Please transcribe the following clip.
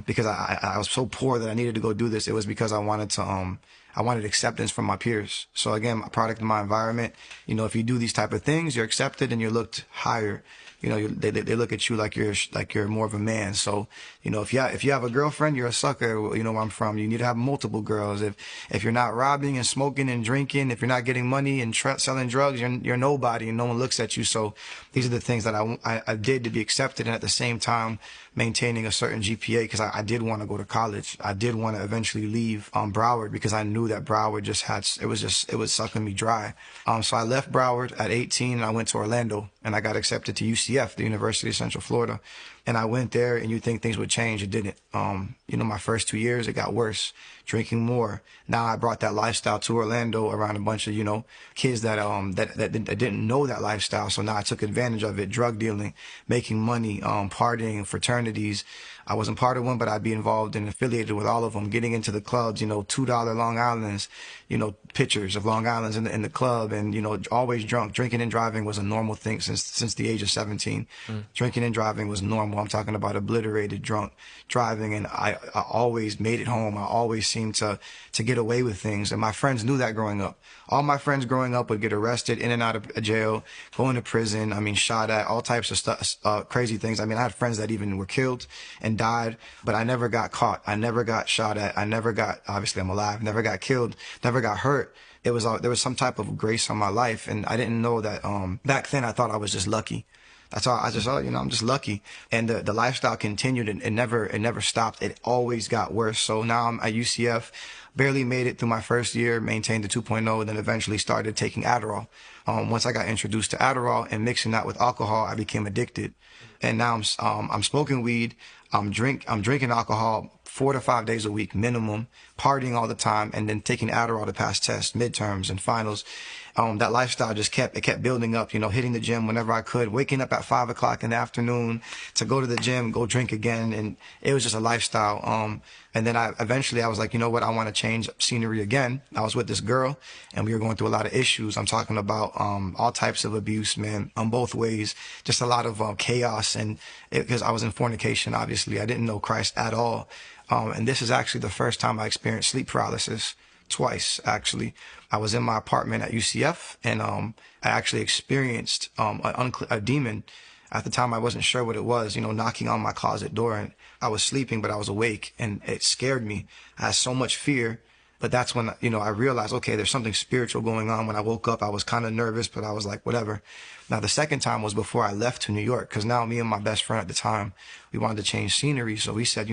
because I was so poor that I needed to go do this. It was because I wanted acceptance from my peers. So again, a product of my environment. If you do these type of things, you're accepted and you're looked higher. They look at you like you're more of a man. So, if you have a girlfriend, you're a sucker. Where I'm from, you need to have multiple girls. If you're not robbing and smoking and drinking, if you're not getting money and selling drugs, you're nobody and no one looks at you. So these are the things that I did to be accepted, and at the same time maintaining a certain GPA, because I did want to go to college. I did want to eventually leave Broward, because I knew that Broward it was sucking me dry. So I left Broward at 18 and I went to Orlando, and I got accepted to UCF, the University of Central Florida. And I went there, and you think things would change. It didn't. My first 2 years, it got worse. Drinking more. Now I brought that lifestyle to Orlando around a bunch of, kids that didn't know that lifestyle. So now I took advantage of it. Drug dealing, making money, partying, fraternities. I wasn't part of one, but I'd be involved and affiliated with all of them, getting into the clubs, $2 Long Islands, pictures of Long Islands in the club, and, always drunk. Drinking and driving was a normal thing since the age of 17. Drinking and driving was normal. I'm talking about obliterated drunk driving, and I always made it home. I always seemed to get away with things, and my friends knew that growing up. All my friends growing up would get arrested, in and out of jail, going to prison, shot at, all types of stuff, crazy things. I had friends that even were killed and died, but I never got caught. I never got shot at. Obviously I'm alive, never got killed, never got hurt. There was some type of grace on my life, and I didn't know that. Back then I thought I was just lucky. That's all. I just thought, I'm just lucky. And the lifestyle continued, and it never stopped. It always got worse. So now I'm at UCF, barely made it through my first year, maintained the 2.0, and then eventually started taking Adderall. Once I got introduced to Adderall and mixing that with alcohol, I became addicted. And now I'm smoking weed. I'm drinking alcohol 4 to 5 days a week minimum, partying all the time, and then taking Adderall to pass tests, midterms, and finals. That lifestyle just kept building up, hitting the gym whenever I could, waking up at 5 o'clock in the afternoon to go to the gym, go drink again. And it was just a lifestyle. And then eventually I was like, you know what? I want to change scenery again. I was with this girl, and we were going through a lot of issues. I'm talking about, all types of abuse, man, on both ways, just a lot of, chaos. And because I was in fornication, obviously I didn't know Christ at all. And this is actually the first time I experienced sleep paralysis. Twice, actually. I was in my apartment at UCF, and I actually experienced a demon. At the time, I wasn't sure what it was, knocking on my closet door. And I was sleeping, but I was awake, and it scared me. I had so much fear. But that's when, I realized, okay, there's something spiritual going on. When I woke up, I was kind of nervous, but I was like, whatever. Now, the second time was before I left to New York, because now me and my best friend at the time, we wanted to change scenery. So we said,